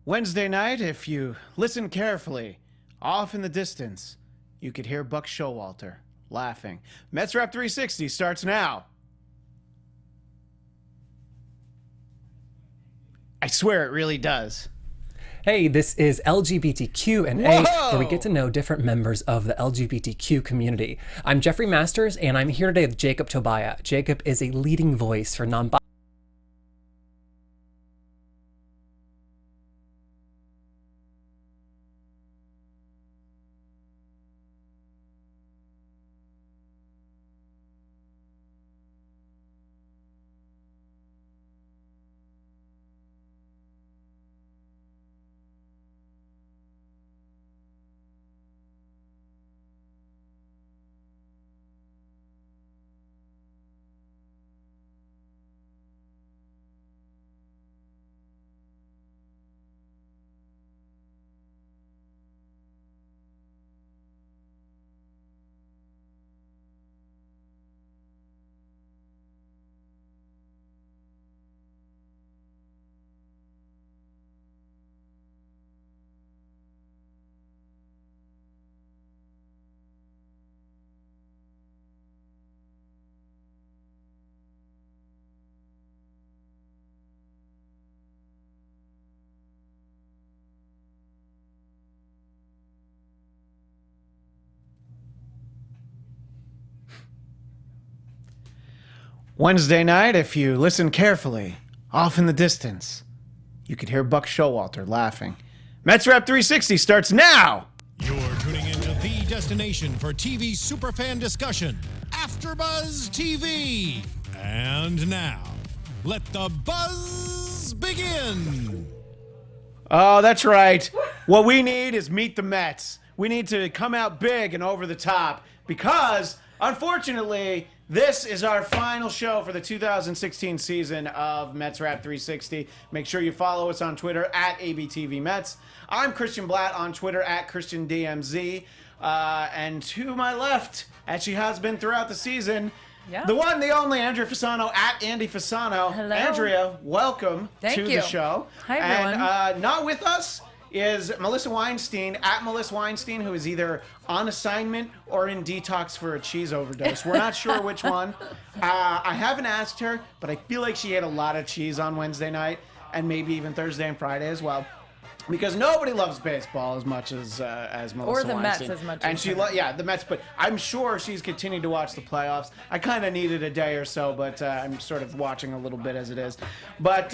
Wednesday night, if you listen carefully, off in the distance, you could hear Buck Showalter laughing. Mets Wrap 360 starts now. I swear it really does. Hey, this is LGBTQ&A, where we get to know different members of the LGBTQ community. I'm Jeffrey Masters, and I'm here today with Jacob Tobiah. Jacob is a leading voice for non-binary. Wednesday night, if you listen carefully, off in the distance, you could hear Buck Showalter laughing. Mets Wrap 360 starts now! You're tuning into the destination for TV superfan discussion, AFTERBUZZ TV. And now, let the buzz begin. Oh, that's right. What we need is Meet the Mets. We need to come out big and over the top because, unfortunately, this is our final show for the 2016 season of Mets Wrap 360. Make sure you follow us on Twitter at ABTVMets. I'm Christian Bladt on Twitter at ChristianDMZ. And to my left, as she has been throughout the season, the one, the only, Andrea Fasano at Andy Fasano. Hello. Andrea, welcome to the show. Hi, everyone. And not with us is Melissa Weinstein, at Melissa Weinstein, who is either on assignment or in detox for a cheese overdose. We're not sure which one. I haven't asked her, but I feel like she ate a lot of cheese on Wednesday night and maybe even Thursday and Friday as well. Because nobody loves baseball as much as Melissa or the Weinstein. Mets as much and as she the Mets, but I'm sure she's continued to watch the playoffs. I kind of needed a day or so, but I'm sort of watching a little bit as it is. But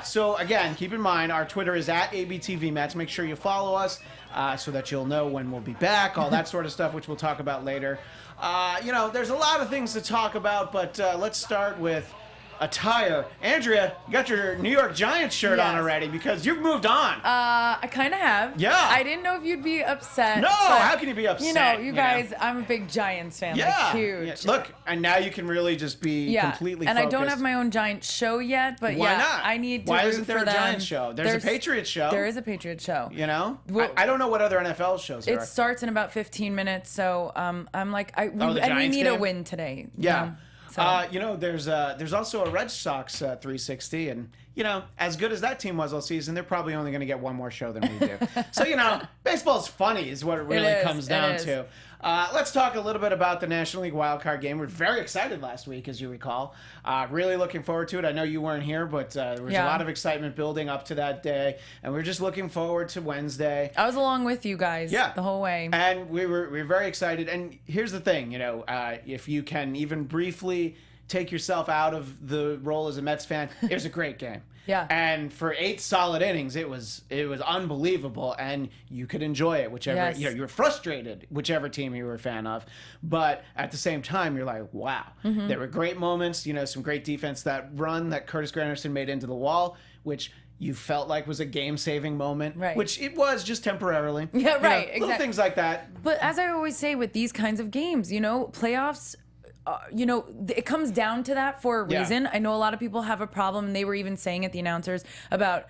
so again, keep in mind our Twitter is at ABTVMets. Make sure you follow us so that you'll know when we'll be back, all that sort of stuff, which we'll talk about later. There's a lot of things to talk about, but let's start with attire. Andrea, you got your New York Giants shirt on already because you've moved on. I kind of have. Yeah. I didn't know if you'd be upset. No, how can you be upset? You guys, I'm a big Giants fan. Like, huge. Yeah. Look, and now you can really just be completely and focused. I don't have my own Giants show yet, but Why not? I need to Why root isn't there for a them. Giants show? There's a Patriots show. There is a Patriots show. You know? Well, I don't know what other NFL shows there It are. starts in about 15 minutes, so I'm like, the we Giants need game? a win today. Yeah. So. There's also a Red Sox 360, and as good as that team was all season, they're probably only going to get one more show than we do. So baseball's funny is what it really comes down to. Let's talk a little bit about the National League wildcard game. We were very excited last week, as you recall. Really looking forward to it. I know you weren't here, but there was a lot of excitement building up to that day, and we were just looking forward to Wednesday. I was along with you guys the whole way. And we were very excited. And here's the thing, if you can even briefly take yourself out of the role as a Mets fan, it was a great game. Yeah. And for 8 solid innings, it was unbelievable, and you could enjoy it, whichever you were frustrated, whichever team you were a fan of, but at the same time, you're like, wow. Mm-hmm. There were great moments, some great defense. That run that Curtis Granderson made into the wall, which you felt like was a game-saving moment, which it was just temporarily. Yeah, right. Exactly. Little things like that. But as I always say with these kinds of games, playoffs. It comes down to that for a reason. I know a lot of people have a problem, and they were even saying it, the announcers, about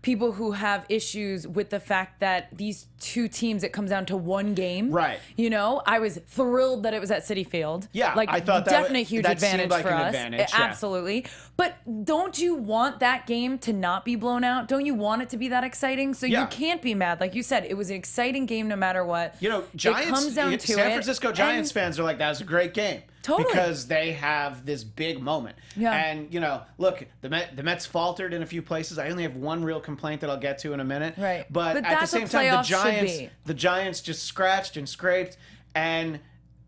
people who have issues with the fact that these two teams, it comes down to one game. Right. You know, I was thrilled that it was at Citi Field. Yeah, like I thought definitely huge that advantage seemed like for an us. advantage, yeah. Absolutely. But don't you want that game to not be blown out? Don't you want it to be that exciting? So Yeah. you can't be mad. Like you said, it was an exciting game no matter what. You know, it comes down to San Francisco Giants and- fans are like, that was a great game. Totally. Because they have this big moment. Yeah. And, you know, look, the Mets faltered in a few places. I only have one real complaint that I'll get to in a minute. Right. But at the that's same what time, playoffs should be. the Giants just scratched and scraped. And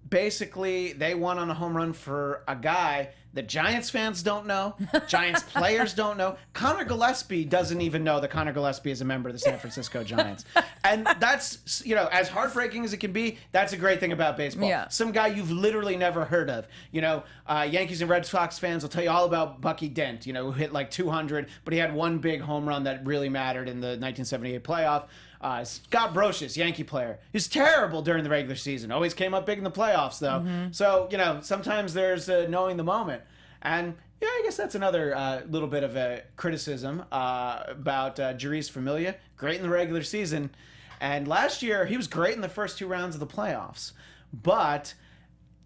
basically, they won on a home run for a guy that Giants fans don't know. Giants players don't know. Connor Gillespie doesn't even know that Connor Gillespie is a member of the San Francisco Giants. And that's, you know, as heartbreaking as it can be, that's a great thing about baseball. Yeah. Some guy you've literally never heard of. You know, Yankees and Red Sox fans will tell you all about Bucky Dent, you know, who hit like 200, but he had one big home run that really mattered in the 1978 playoff. Scott Brocious, Yankee player. He's terrible during the regular season. Always came up big in the playoffs, though. So, you know, sometimes there's knowing the moment. And, yeah, I guess that's another little bit of a criticism about Jeurys Familia. Great in the regular season. And last year, he was great in the first 2 rounds of the playoffs. But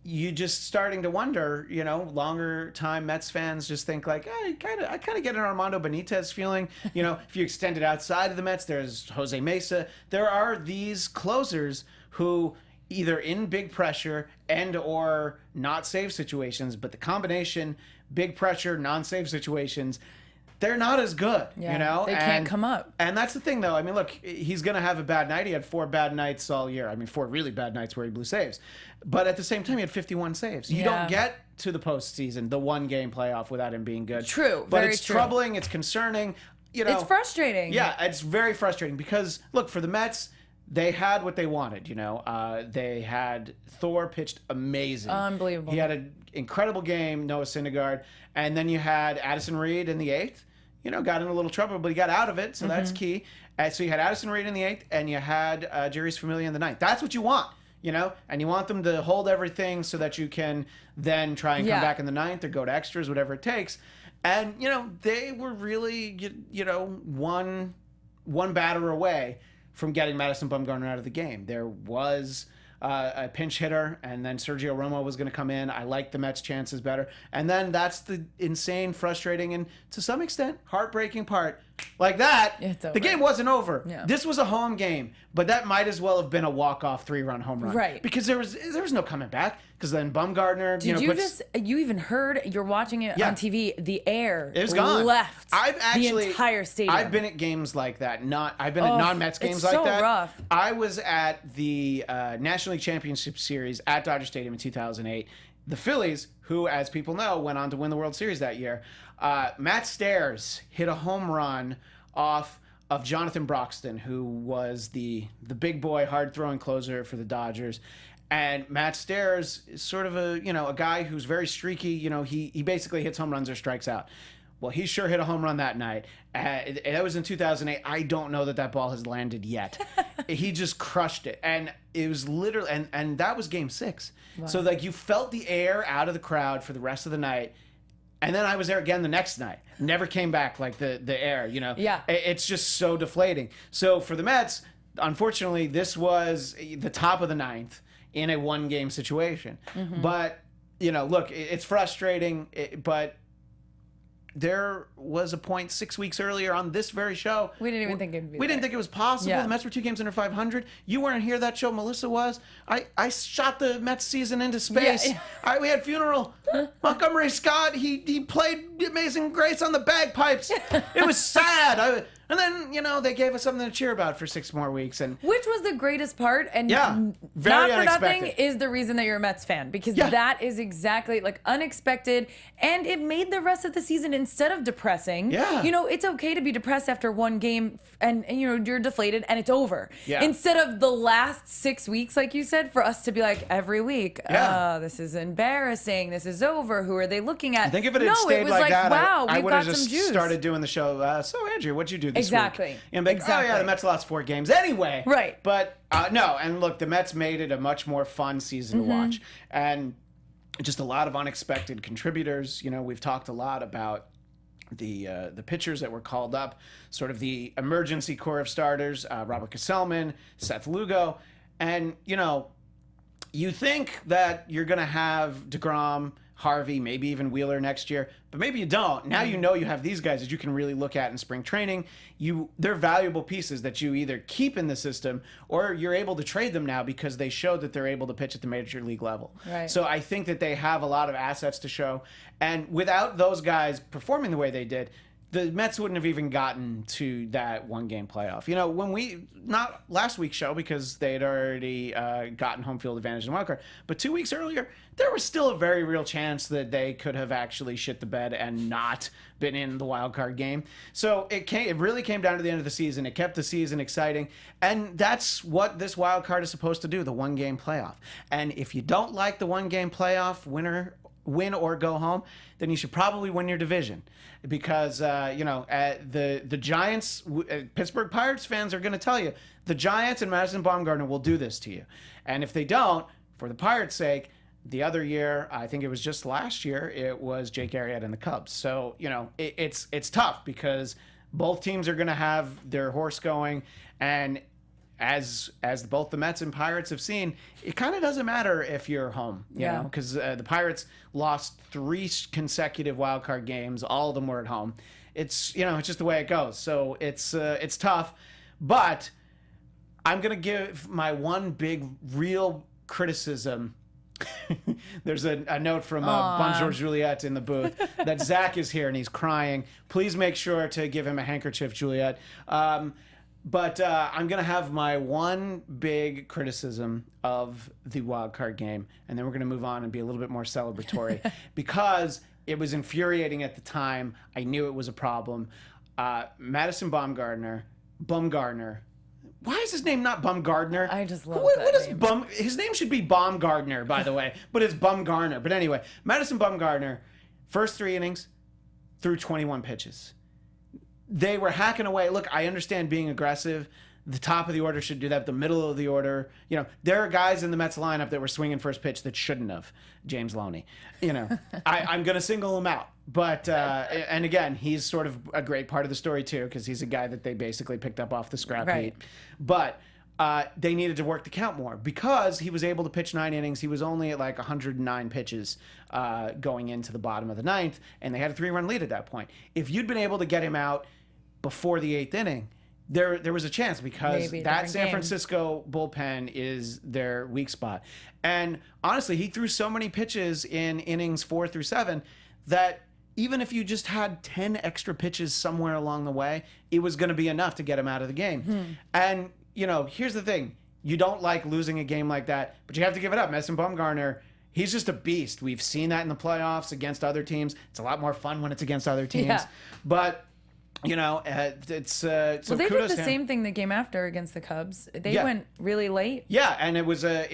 you just starting to wonder, you know, longer time Mets fans just think like, I kind of get an Armando Benitez feeling. You know, if you extend it outside of the Mets, there's Jose Mesa. There are these closers who either in big pressure and or not save situations, but the combination, big pressure, non-save situations, they're not as good, Yeah, you know? they can't come up. And that's the thing, though. I mean, look, he's going to have a bad night. He had 4 bad nights all year. I mean, 4 really bad nights where he blew saves. But at the same time, he had 51 saves. You Yeah. don't get to the postseason, the 1-game playoff, without him being good. True, But very it's true. troubling. It's concerning. You know, It's frustrating. Yeah, it's very frustrating because, look, for the Mets, they had what they wanted, you know. They had Thor pitched amazing. Unbelievable. He had an incredible game, Noah Syndergaard. And then you had Addison Reed in the 8th. You know, got in a little trouble, but he got out of it, so that's key. So you had Addison Reed in the 8th, and you had Jeurys Familia in the 9th. That's what you want, you know? And you want them to hold everything so that you can then try and come Yeah. back in the 9th or go to extras, whatever it takes. And, you know, they were really, you know, one batter away from getting Madison Bumgarner out of the game. There was a pinch hitter, and then Sergio Romo was going to come in. I like the Mets' chances better. And then that's the insane, frustrating, and to some extent, heartbreaking part. Like that, It's over. the game wasn't over. Yeah. This was a home game, but that might as well have been a walk-off 3-run home run. Right. Because there was no coming back. Because then Bumgarner, Did you you even heard, you're watching it Yeah. on TV, the air it was gone. left I've actually the entire stadium. I've been at games like that. I've been at non-Mets games it's like so that. rough. I was at the National League Championship Series at Dodger Stadium in 2008. The Phillies, who, as people know, went on to win the World Series that year. Matt Stairs hit a home run off of Jonathan Broxton, who was the big boy, hard-throwing closer for the Dodgers. And Matt Stairs is sort of a guy who's very streaky. You know, he basically hits home runs or strikes out. Well, he sure hit a home run that night. That was in 2008. I don't know that ball has landed yet. He just crushed it. And it was literally, and that was game 6. Wow. So, like, you felt the air out of the crowd for the rest of the night. And then I was there again the next night. Never came back, like the air, you know. Yeah. It's just so deflating. So for the Mets, unfortunately, this was the top of the 9th in a 1-game situation. But, you know, look, it's frustrating, but there was a point 6 weeks earlier on this very show. We didn't even think it'd be We didn't there. think it was possible. Yeah. The Mets were 2 games under 500. You weren't here that show. Melissa was. I shot the Mets season into space. Yeah. We had funeral. Montgomery Scott, he played Amazing Grace on the bagpipes. It was sad. And then, you know, they gave us something to cheer about for 6 more weeks. And Which was the greatest part, and Yeah, very not for unexpected. nothing is the reason that you're a Mets fan, because Yeah. that is exactly like unexpected, and it made the rest of the season, instead of depressing, Yeah. you know, it's okay to be depressed after 1 game and you know, you're deflated and it's over. Yeah. Instead of the last 6 weeks, like you said, for us to be like every week, Yeah. this is embarrassing, this is over, who are they looking at? I think if it had no, stayed it was like that, wow, I we've would got have some just juice. started doing the show. So, Andrew, what'd you do this Exactly. week? And be like, oh, yeah, Exactly. the Mets lost 4 games anyway. Right. But, no, and look, the Mets made it a much more fun season to watch. And just a lot of unexpected contributors. You know, we've talked a lot about the pitchers that were called up, sort of the emergency core of starters, Robert Gesellman, Seth Lugo, and you think that you're going to have DeGrom, Harvey, maybe even Wheeler next year, but maybe you don't. Now you have these guys that you can really look at in spring training. They're valuable pieces that you either keep in the system or you're able to trade them now because they showed that they're able to pitch at the major league level. Right. So I think that they have a lot of assets to show. And without those guys performing the way they did, the Mets wouldn't have even gotten to that one-game playoff. When not last week's show because they had already gotten home field advantage in the wild card, but 2 weeks earlier, there was still a very real chance that they could have actually shit the bed and not been in the wild card game. So it really came down to the end of the season. It kept the season exciting, and that's what this wild card is supposed to do, the one-game playoff. And if you don't like the one-game playoff win or go home, then you should probably win your division because the Giants, Pittsburgh Pirates fans are going to tell you the Giants and Madison Bumgarner will do this to you, and if they don't, for the Pirates' sake, the other year, I think it was just last year, it was Jake Arrieta and the Cubs. So it's tough because both teams are going to have their horse going, and as both the Mets and Pirates have seen, it kind of doesn't matter if you're home, you know, because the Pirates lost 3 consecutive wild card games. All of them were at home. It's it's just the way it goes. So it's tough, but I'm gonna give my one big real criticism. There's a note from Bonjour Juliet in the booth that Zach is here and he's crying. Please make sure to give him a handkerchief, Juliet. But I'm going to have my one big criticism of the wild card game, and then we're going to move on and be a little bit more celebratory because it was infuriating at the time. I knew it was a problem. Madison Bumgarner. Why is his name not Bumgardner? I just love what that is name. His name should be Baumgardner, by the way, but it's Bumgarner. But anyway, Madison Bumgarner, first 3 innings, threw 21 pitches. They were hacking away. Look, I understand being aggressive. The top of the order should do that. The middle of the order, there are guys in the Mets lineup that were swinging first pitch that shouldn't have. James Loney, I'm going to single him out. But, and again, he's sort of a great part of the story too, because he's a guy that they basically picked up off the scrap heap. But they needed to work the count more because he was able to pitch 9 innings. He was only at like 109 pitches going into the bottom of the 9th, and they had a 3-run lead at that point. If you'd been able to get him out before the 8th inning, there was a chance because that San Francisco bullpen is their weak spot. And honestly, he threw so many pitches in innings 4 through 7 that even if you just had 10 extra pitches somewhere along the way, it was going to be enough to get him out of the game. And, here's the thing. You don't like losing a game like that, but you have to give it up. Madison Bumgarner, he's just a beast. We've seen that in the playoffs against other teams. It's a lot more fun when it's against other teams. Yeah. But it's so they kudos did the to him. same thing the game after against the Cubs. They went really late. Yeah, and it was a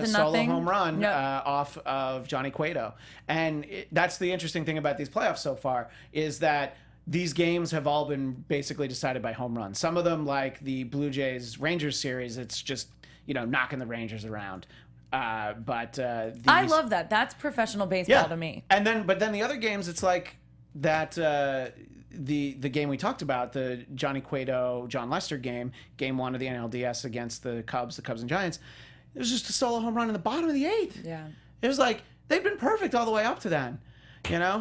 solo home run Yep. off of Johnny Cueto, and that's the interesting thing about these playoffs so far is that these games have all been basically decided by home runs. Some of them, like the Blue Jays Rangers series, it's just knocking the Rangers around. But I love that. That's professional baseball to me. But then the other games, it's like that. The game we talked about, the Johnny Cueto, John Lester game 1 of the NLDS against the Cubs and Giants, it was just a solo home run in the bottom of the 8th. Yeah. It was like they've been perfect all the way up to then,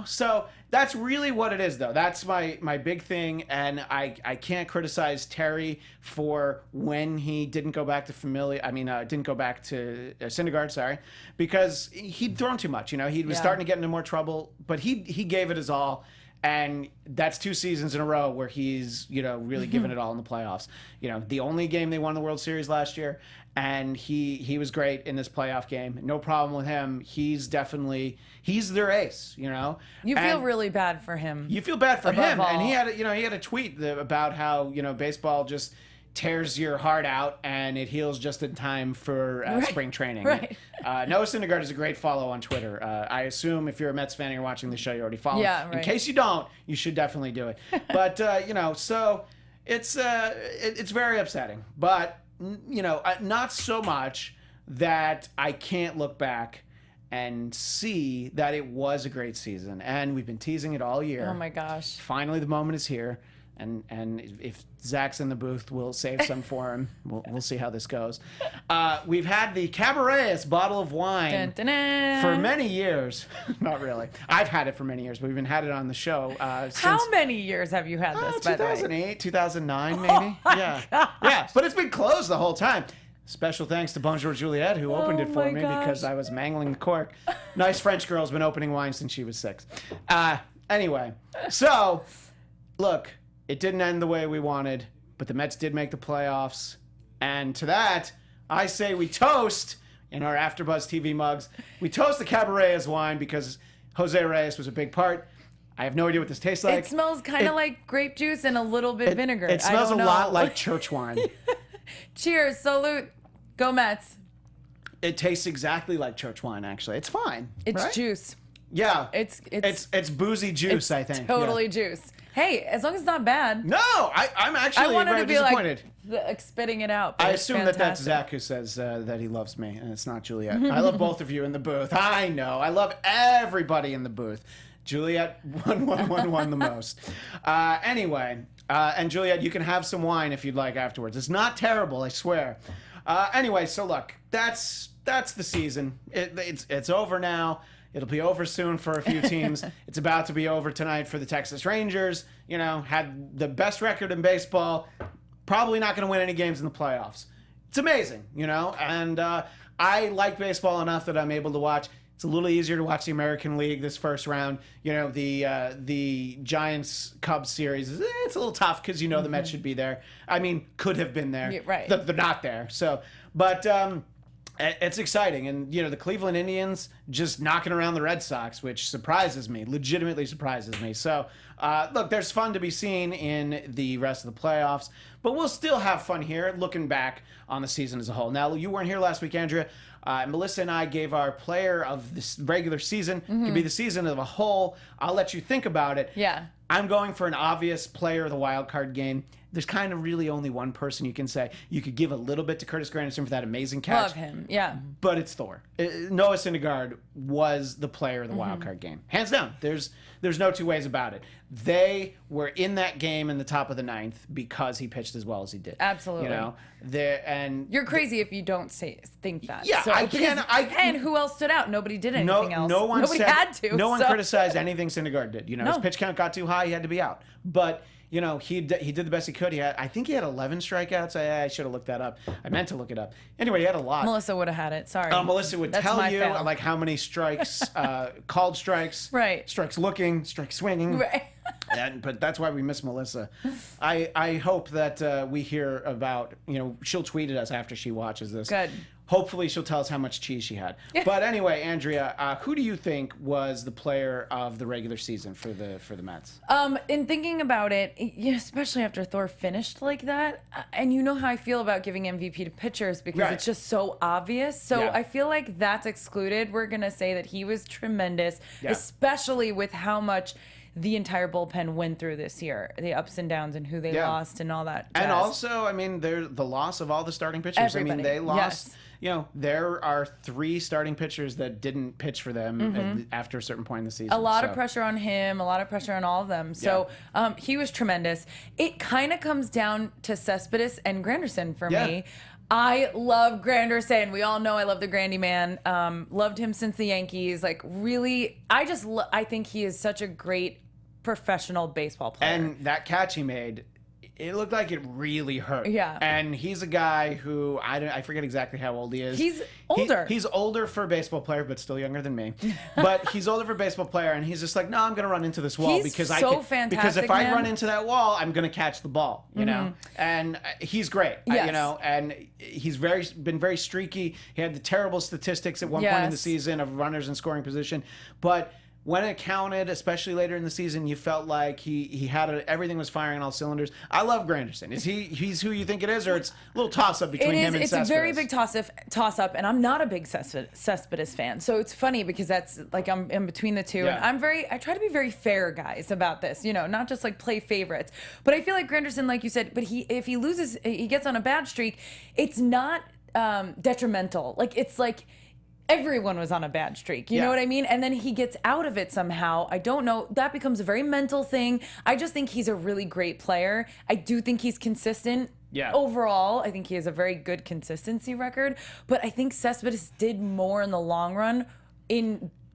So that's really what it is, though. That's my big thing, and I can't criticize Terry for when he didn't go back to Syndergaard, sorry, because he'd thrown too much. He was starting to get into more trouble, but he gave it his all. And that's 2 seasons in a row where he's, really given it all in the playoffs. The only game they won the World Series last year, and he was great in this playoff game. No problem with him. He's their ace, You feel really bad for him. You feel bad for him. All. And he had a tweet about how, baseball just tears your heart out and it heals just in time for spring training. Right. Noah Syndergaard is a great follow on Twitter. I assume if you're a Mets fan and you're watching the show, you already follow him. Yeah, right. In case you don't, you should definitely do it. But, so it's very upsetting. But, not so much that I can't look back and see that it was a great season. And we've been teasing it all year. Oh my gosh. Finally, the moment is here. And if Zach's in the booth, we'll save some for him. We'll see how this goes. We've had the Cabaret bottle of wine Dun, dun, dun. for many years. Not really. I've had it for many years, but we've even had it on the show. How many years have you had this, by the way? 2008, 2009, maybe. Yeah. But it's been closed the whole time. Special thanks to Bonjour Juliette, who opened it for my me gosh. because I was mangling the cork. Nice French girl's been opening wine since she was 6. Anyway, so, look, it didn't end the way we wanted, but the Mets did make the playoffs. And to that, I say we toast in our AfterBuzz TV mugs. We toast the Cabaret as wine because Jose Reyes was a big part. I have no idea what this tastes like. It smells kind of like grape juice and a little bit vinegar. It smells I don't a know. lot like church wine. Cheers, salute, go Mets. It tastes exactly like church wine, actually. It's fine. It's right? juice. Yeah. It's boozy juice, it's I think. totally Yeah. juice. Hey, as long as it's not bad. No, I'm I actually wanted very to be disappointed. like spitting it out. but I it's assume that that's fantastic. Zach who says that he loves me, and it's not Juliet. I love both of you in the booth. I know. I love everybody in the booth. Juliet won the most. Anyway, and Juliet, you can have some wine if you'd like afterwards. It's not terrible, I swear. Anyway, so look, that's the season. It's over now. It'll be over soon for a few teams. It's about to be over tonight for the Texas Rangers. You know, had the best record in baseball. Probably not going to win any games in the playoffs. It's amazing, you know. And I like baseball enough that I'm able to watch. It's a little easier to watch the American League this first round. You know, the Giants Cubs series it's a little tough because you know the Mets should be there. I mean, could have been there. Yeah, right. They're not there. So, but. It's exciting, and you know the Cleveland Indians just knocking around the Red Sox, which surprises me, legitimately surprises me. So, look, there's fun to be seen in the rest of the playoffs, but we'll still have fun here looking back on the season as a whole. Now, you weren't here last week, Andrea. Melissa and I gave our player of this regular season. Could be the season of a whole. I'll let you think about it. Yeah. I'm going for an obvious player of the wild card game. There's kind of really only one person you can say. You could give a little bit to Curtis Granderson for that amazing catch. Love him. Yeah. But it's Thor. Noah Syndergaard was the player of the wild card game. Hands down. There's no two ways about it. They were in that game in the top of the 9th because he pitched as well as he did. Absolutely. You know, You're crazy if you don't think that. Yeah, I can't- And who else stood out? Nobody did anything else. Nobody had to. No one so- criticized anything Syndergaard did. You know, his No. pitch count got too high. He had to be out. But you know, he did the best he could. I think he had 11 strikeouts. I should have looked that up. I meant to look it up. Anyway, he had a lot. Melissa would have had it. Sorry. Melissa would That's tell my you fail. like how many strikes, called strikes, Right. strikes looking, strikes swinging. Right. But that's why we miss Melissa. I hope that we hear about, you know, she'll tweet at us after she watches this. Good. Hopefully she'll tell us how much cheese she had. But anyway, Andrea, who do you think was the player of the regular season for the Mets? In thinking about it, especially after Thor finished like that, and you know how I feel about giving MVP to pitchers because Right. it's just so obvious. So Yeah. I feel like that's excluded. We're gonna say that he was tremendous, Yeah. especially with how much the entire bullpen went through this year, the ups and downs and who they Yeah. lost and all that. And jazz. also, I mean, the loss of all the starting pitchers. I Everybody, mean, they lost. yes. You know, there are 3 starting pitchers that didn't pitch for them after a certain point in the season. A lot of So, pressure on him, a lot of pressure on all of them. So he was tremendous. It kind of comes down to Cespedes and Granderson for Yeah. me. I love Granderson. We all know I love the Grandy man. Loved him since the Yankees. Like really, I think he is such a great professional baseball player. And that catch he made, it looked like it really hurt. Yeah. And he's a guy who I forget exactly how old he is. He's older. He's older for a baseball player, but still younger than me. But he's older for a baseball player, and he's just like, no, I'm going to run into this wall He's because so I can. Because fantastic, if I man. run into that wall, I'm going to catch the ball. You know, and he's great. Yes. You know, and he's been very streaky. He had the terrible statistics at one point in the Yes. season of runners in scoring position, but. When it counted, especially later in the season, you felt like he had everything was firing on all cylinders. I love Granderson. He's who you think it is, or it's a little toss up between him and It's Cespedes? a very big toss up, and I'm not a big Cespedes fan. So it's funny because that's like I'm in between the two, Yeah. and I try to be very fair, guys, about this. You know, not just like play favorites. But I feel like Granderson, like you said, but if he loses, he gets on a bad streak. It's not detrimental. Like it's like. everyone was on a bad streak. You know what I mean? And then he gets out of it somehow. I don't know. That becomes a very mental thing. I just think he's a really great player. I do think he's consistent. Yeah. Overall, I think he has a very good consistency record. But I think Cespedes did more in the long run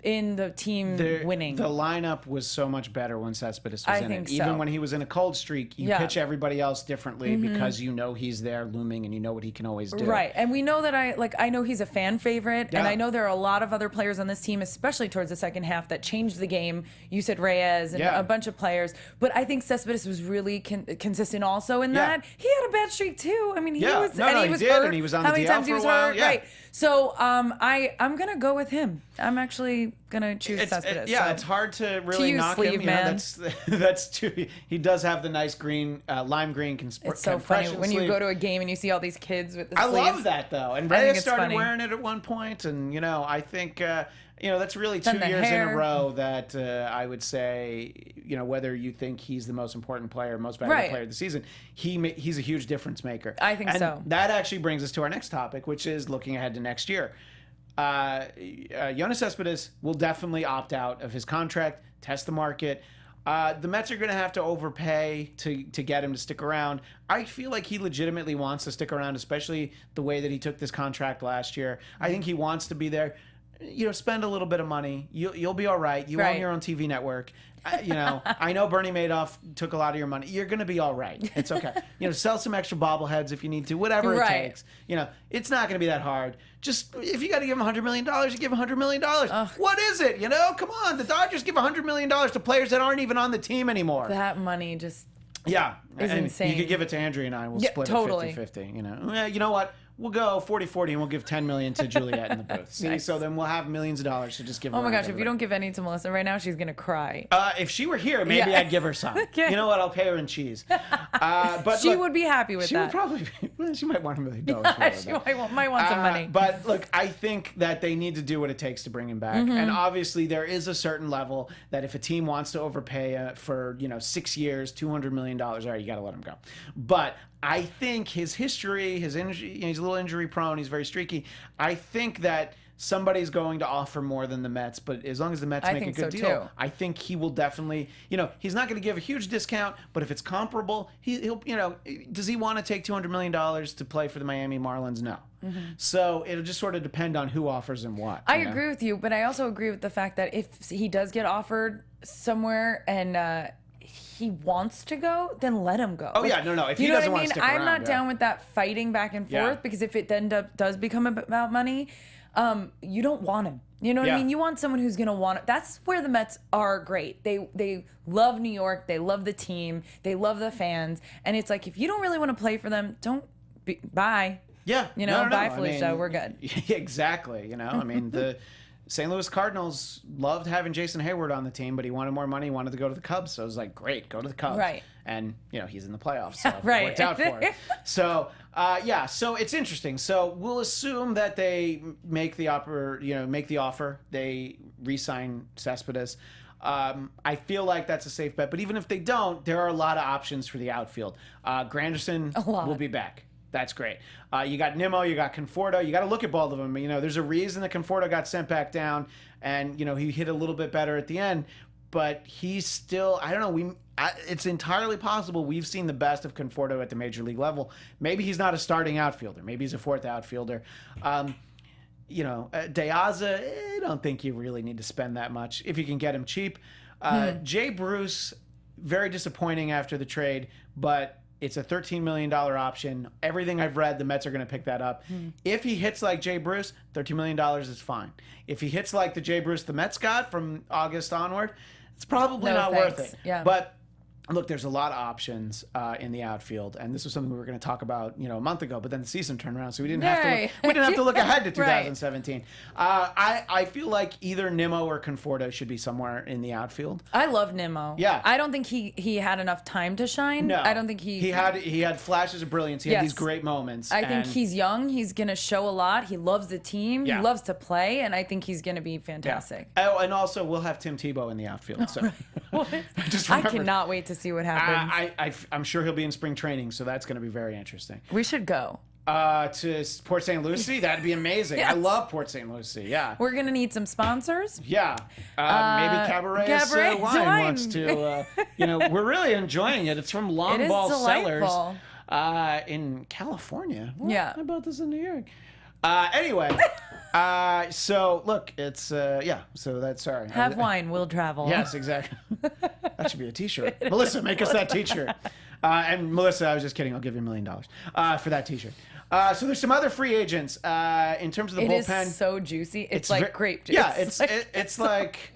in the team winning. The lineup was so much better when Cespedes was I in think it. so. Even when he was in a cold streak, you Yeah. pitch everybody else differently because you know he's there looming and you know what he can always do. Right. And we know that I know he's a fan favorite. And Yeah. I know there are a lot of other players on this team, especially towards the second half, that changed the game. You said Reyes and Yeah. a bunch of players. But I think Cespedes was really consistent also in Yeah. that. He had a bad streak too. I mean, he Yeah. was No, and no, he he was did, hurt. and he was on How the many DL times he for a was while, hurt? yeah. Right. So I'm gonna go with him. I'm actually gonna choose Cespedes. So. It's hard to really you, knock sleeve him. You man. know, that's true. He does have the nice green, lime green It's so funny compression when you sleeve. go to a game and you see all these kids with the I sleeves. love that though, and I think Reyes it's started funny. wearing it at one point, and I think that's really Then 2 the years in hair. a row that I would say whether you think he's the most important player, most valuable Right. player of the season, he's a huge difference maker. I think and so. That actually brings us to our next topic, which is looking ahead to next year. Yoenis Cespedes will definitely opt out of his contract, test the market. The Mets are going to have to overpay to get him to stick around. I feel like he legitimately wants to stick around, especially the way that he took this contract last year. I think he wants to be there. Spend a little bit of money. You'll be all right. You own Right. your own TV network. I know Bernie Madoff took a lot of your money. You're going to be all right. It's okay. Sell some extra bobbleheads if you need to, whatever it Right. takes. It's not going to be that hard. Just if you got to give him $100 million, you give him $100 million. What is it? Come on. The Dodgers give $100 million to players that aren't even on the team anymore. That money just Yeah. is and insane. You could give it to Andrea and I, and we'll Yeah, split totally. it 50-50. You know what? We'll go 40-40 and we'll give $10 million to Juliet in the booth. See, Nice. so then we'll have millions of dollars to just give. Oh my around gosh, if you everybody. don't give any to Melissa right now, she's gonna cry. If she were here, maybe Yeah. I'd give her some. Okay. You know what? I'll pay her in cheese. But She look, would be happy with She that. would probably. She might want $1 million. for all of She that. might want some money. But look, I think that they need to do what it takes to bring him back. Mm-hmm. And obviously, there is a certain level that if a team wants to overpay for 6 years, $200 million, all right, you got to let him go. But I think his history, his injury, he's a little injury prone. He's very streaky. I think that somebody's going to offer more than the Mets, but as long as the Mets I make a think good so, deal, too. I think he will definitely, he's not going to give a huge discount, but if it's comparable, he'll, does he want to take $200 million to play for the Miami Marlins? No. So it'll just sort of depend on who offers him what. I you know? agree with you, but I also agree with the fact that if he does get offered somewhere and he wants to go, then let him go. Oh, yeah, no. If he you know doesn't what I want mean? to stick I'm around, not yeah. down with that fighting back and forth Yeah. because if it then does become about money, you don't want him. You know what Yeah. I mean? You want someone who's going to want it. That's where the Mets are great. They love New York. They love the team. They love the fans. And it's like, if you don't really want to play for them, bye. Yeah. Bye, I Felicia. mean, We're good. Exactly. I mean, the St. Louis Cardinals loved having Jason Hayward on the team, but he wanted more money. He wanted to go to the Cubs. So it was like, great, go to the Cubs. Right. And, he's in the playoffs. So Right. it worked out for him. So, so it's interesting. So we'll assume that they make the offer. They re-sign Cespedes. I feel like that's a safe bet. But even if they don't, there are a lot of options for the outfield. Granderson will be back. That's great. You got Nimmo, you got Conforto. You got to look at both of them. There's a reason that Conforto got sent back down, and he hit a little bit better at the end. But he's still, I don't know. It's entirely possible we've seen the best of Conforto at the major league level. Maybe he's not a starting outfielder. Maybe he's a fourth outfielder. Deaza, I don't think you really need to spend that much if you can get him cheap. Jay Bruce, very disappointing after the trade, but it's a $13 million option. Everything I've read, the Mets are going to pick that up. If he hits like Jay Bruce, $13 million is fine. If he hits like the Jay Bruce the Mets got from August onward, it's probably No, not thanks. worth it. Yeah. But look, there's a lot of options in the outfield, and this was something we were going to talk about, a month ago. But then the season turned around, so we didn't have to look ahead to Right. 2017. I feel like either Nimmo or Conforto should be somewhere in the outfield. I love Nimmo. Yeah. I don't think he had enough time to shine. No, I don't think he had flashes of brilliance. He had Yes. these great moments. I think and- he's young. He's going to show a lot. He loves the team. Yeah. He loves to play, and I think he's going to be fantastic. Oh, and also we'll have Tim Tebow in the outfield. So just I remember, cannot wait to see what happens. I'm sure he'll be in spring training, so that's going to be very interesting. We should go. To Port St. Lucie, that'd be amazing. Yes. I love Port St. Lucie. Yeah. We're gonna need some sponsors. Yeah, maybe Cabaret Cabaret's Wine Wine. wants to. We're really enjoying it. It's from Long It is Ball Cellars delightful. in California. Well, Yeah. how about this in New York? Anyway, so look, it's So that's sorry. Have wine, we'll travel. Yes, exactly. That should be a T-shirt. Melissa, make us that T-shirt. And Melissa, I was just kidding. I'll give you $1 million for that T-shirt. So there's some other free agents in terms of the It bullpen. is so juicy. It's like grape juice. Yeah, it's like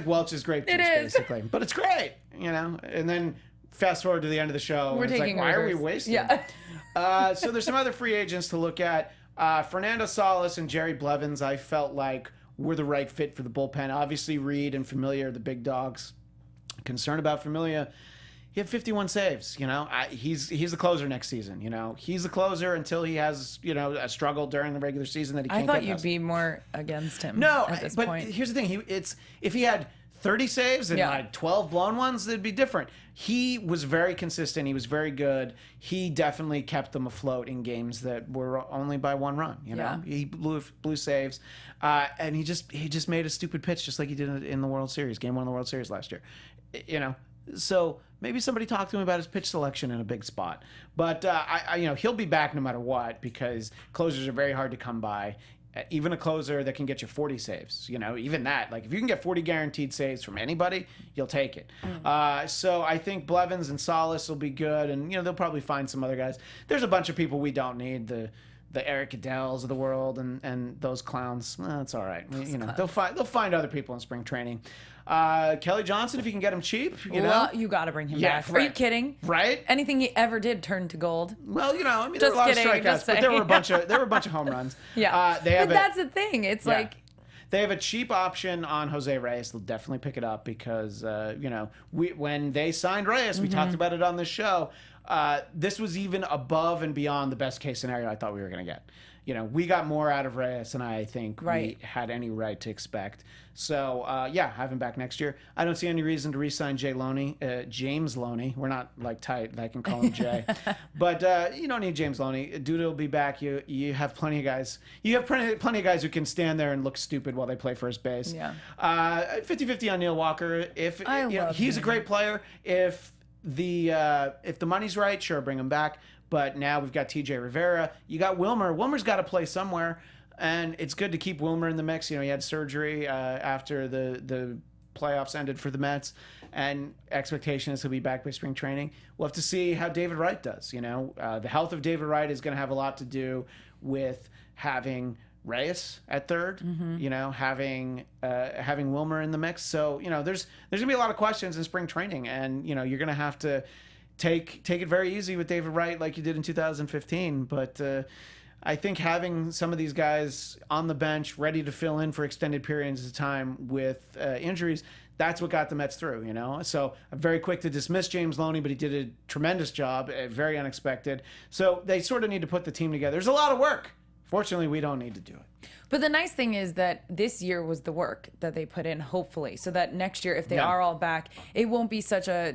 Welch's grape juice, It is. basically. But it's great, And then fast forward to the end of the show, We're and it's like, taking why are we orders. wasting? Yeah. So there's some other free agents to look at. Fernando Salas and Jerry Blevins, I felt like were the right fit for the bullpen. Obviously, Reed and Familia are the big dogs. Concerned about Familia. He had 51 saves. He's the closer next season. He's the closer until he has a struggle during the regular season that he can't. I thought get you'd past. be more against him. No, at this but point. here's the thing. If he had 30 saves and like 12 blown ones, it'd be different. He was very consistent. He was very good. He definitely kept them afloat in games that were only by one run. Yeah. He blew saves, and he just made a stupid pitch, just like he did in the World Series, Game 1 of the World Series last year. So maybe somebody talked to him about his pitch selection in a big spot. But he'll be back no matter what, because closers are very hard to come by. Even a closer that can get you 40 saves, even that. Like if you can get 40 guaranteed saves from anybody, you'll take it. So I think Blevins and Salas will be good, and they'll probably find some other guys. There's a bunch of people we don't need. The Eric Adells of the world and those clowns. That's all right. They'll find other people in spring training. Kelly Johnson, if you can get him cheap, you got to bring him Yeah, back. Are right. you kidding? Right? Anything he ever did turned to gold. Well, there were a Just lot kidding, of strikeouts, just but there were a saying. bunch of home runs. Yeah. They have but that's the thing. It's like they have a cheap option on Jose Reyes. They'll definitely pick it up because when they signed Reyes, we talked about it on this show. This was even above and beyond the best case scenario I thought we were going to get. We got more out of Reyes than I think we had any right to expect. So, have him back next year. I don't see any reason to re-sign James Loney. We're not like tight. I can call him Jay. But you don't need James Loney. Dude will be back. You have plenty of guys. You have plenty of guys who can stand there and look stupid while they play first base. Yeah. 50-50 on Neil Walker. He's a great player. If the money's right, sure, bring him back. But now we've got TJ Rivera. You got Wilmer. Wilmer's got to play somewhere, and it's good to keep Wilmer in the mix. He had surgery after the playoffs ended for the Mets, and expectation is he'll be back by spring training. We'll have to see how David Wright does. The health of David Wright is going to have a lot to do with having Reyes at third. Having Wilmer in the mix. So there's gonna be a lot of questions in spring training, and you're gonna have to take it very easy with David Wright like you did in 2015. But I think having some of these guys on the bench ready to fill in for extended periods of time with injuries, that's what got the Mets through, So I'm very quick to dismiss James Loney, but he did a tremendous job, very unexpected. So they sort of need to put the team together. There's a lot of work. Fortunately, we don't need to do it. But the nice thing is that this year was the work that they put in, hopefully, so that next year, if they are all back, it won't be such a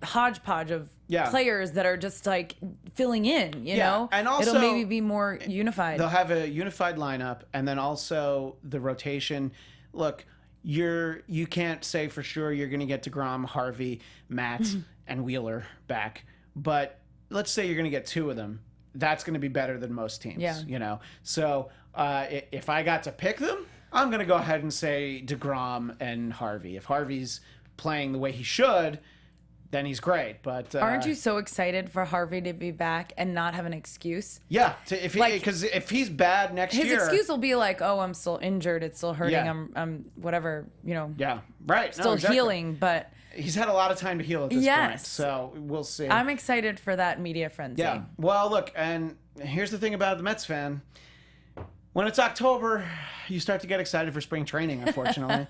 hodgepodge of players that are just like filling in, you know? And also, it'll maybe be more unified. They'll have a unified lineup, and then also the rotation. Look, you can't say for sure you're going to get DeGrom, Harvey, Matt, and Wheeler back, but let's say you're going to get two of them. That's going to be better than most teams, So if I got to pick them, I'm going to go ahead and say DeGrom and Harvey. If Harvey's playing the way he should, then he's great. But aren't you so excited for Harvey to be back and not have an excuse? Yeah, because if he's bad next year, his excuse will be like, "Oh, I'm still injured. It's still hurting. Yeah. I'm whatever. Yeah, right. Still healing." But he's had a lot of time to heal at this point. So we'll see. I'm excited for that media frenzy. Yeah. Well, look, and here's the thing about the Mets fan. When it's October, you start to get excited for spring training, unfortunately.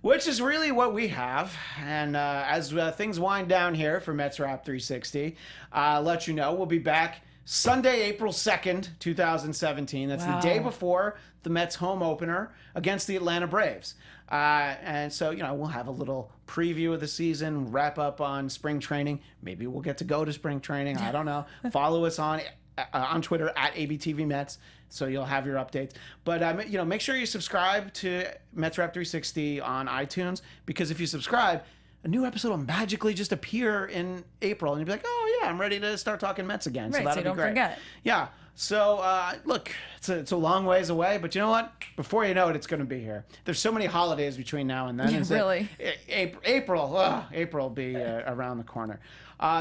Which is really what we have. And as things wind down here for Mets Wrap 360, let you know we'll be back Sunday, April 2nd, 2017. That's the day before the Mets home opener against the Atlanta Braves. And so, we'll have a little preview of the season, wrap up on spring training. Maybe we'll get to go to spring training. I don't know. Follow us on on Twitter at ABTV Mets, so you'll have your updates. But make sure you subscribe to Mets Wrap 360 on iTunes, because if you subscribe, a new episode will magically just appear in April, and you'll be like, oh yeah, I'm ready to start talking Mets again. Right, so that'll so don't be great. forget. Yeah. So look, it's a long ways away, but you know what? Before you know it, it's going to be here. There's so many holidays between now and then. Yeah, really. April will be around the corner.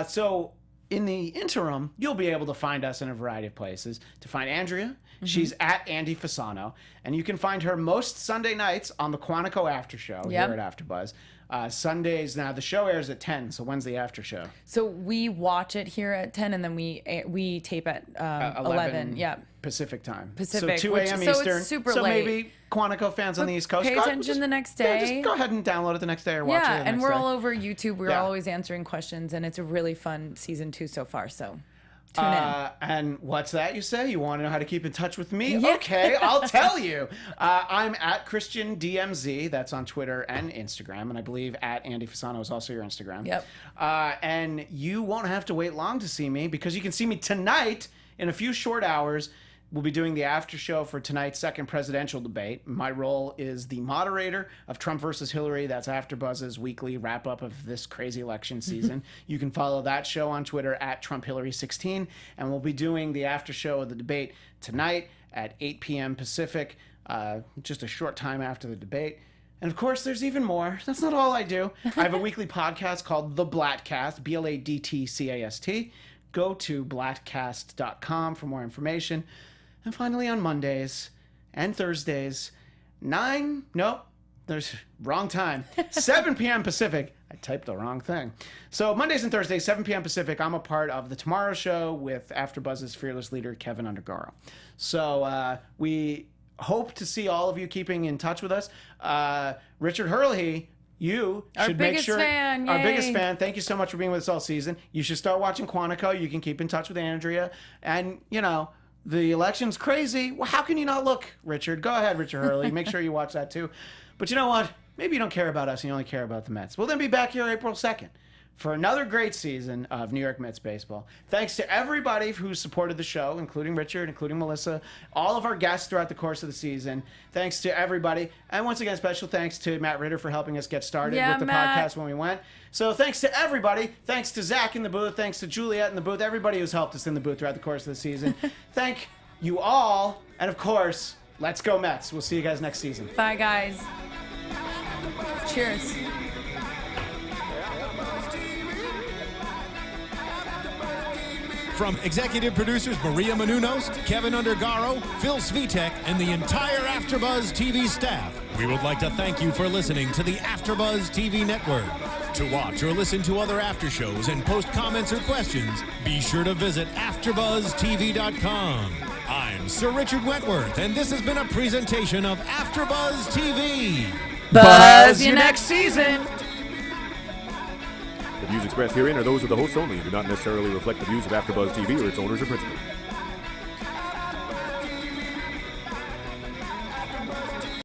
So in the interim, you'll be able to find us in a variety of places. To find Andrea, she's at Andy Fasano, and you can find her most Sunday nights on the Quantico After Show here at AfterBuzz. Sundays, now the show airs at 10, so when's the after show? So we watch it here at 10, and then we tape at 11. Yeah. Pacific time. Pacific. So 2 a.m. Eastern. So it's super so late. Maybe Quantico fans on the East Coast. Pay attention the next day. Yeah, just go ahead and download it the next day or watch it the next day. And we're all over YouTube. We're always answering questions, and it's a really fun season 2 so far, so tune in. And what's that you say? You want to know how to keep in touch with me? Yeah. Okay, I'll tell you. I'm at Christian DMZ. That's on Twitter and Instagram. And I believe at Andy Fasano is also your Instagram. Yep. And you won't have to wait long to see me, because you can see me tonight in a few short hours. We'll be doing the after show for tonight's second presidential debate. My role is the moderator of Trump versus Hillary. That's AfterBuzz's weekly wrap-up of this crazy election season. You can follow that show on Twitter at TrumpHillary16. And we'll be doing the after show of the debate tonight at 8 p.m. Pacific, just a short time after the debate. And of course, there's even more. That's not all I do. I have a weekly podcast called The Bladtcast, BLADTCAST. Go to blattcast.com for more information. And finally, on Mondays and Thursdays, 7 p.m. Pacific. I typed the wrong thing. So Mondays and Thursdays, 7 p.m. Pacific, I'm a part of The Tomorrow Show with AfterBuzz's fearless leader, Kevin Undergaro. So we hope to see all of you keeping in touch with us. Richard Hurley, you should make sure... Our biggest fan. Thank you so much for being with us all season. You should start watching Quantico. You can keep in touch with Andrea. And, the election's crazy. Well, how can you not look, Richard? Go ahead, Richard Hurley. Make sure you watch that too. But you know what? Maybe you don't care about us and you only care about the Mets. We'll then be back here April 2nd for another great season of New York Mets baseball. Thanks to everybody who supported the show, including Richard, including Melissa, all of our guests throughout the course of the season. Thanks to everybody. And once again, special thanks to Matt Ritter for helping us get started with the podcast when we went. So thanks to everybody. Thanks to Zach in the booth. Thanks to Juliet in the booth. Everybody who's helped us in the booth throughout the course of the season. Thank you all. And of course, let's go Mets. We'll see you guys next season. Bye, guys. Cheers. From executive producers Maria Menounos, Kevin Undergaro, Phil Svitek, and the entire AfterBuzz TV staff, we would like to thank you for listening to the AfterBuzz TV network. To watch or listen to other after shows and post comments or questions, be sure to visit AfterBuzzTV.com. I'm Sir Richard Wentworth, and this has been a presentation of AfterBuzz TV. Buzz you next season. The views expressed herein are those of the hosts only and do not necessarily reflect the views of AfterBuzz TV or its owners or principals.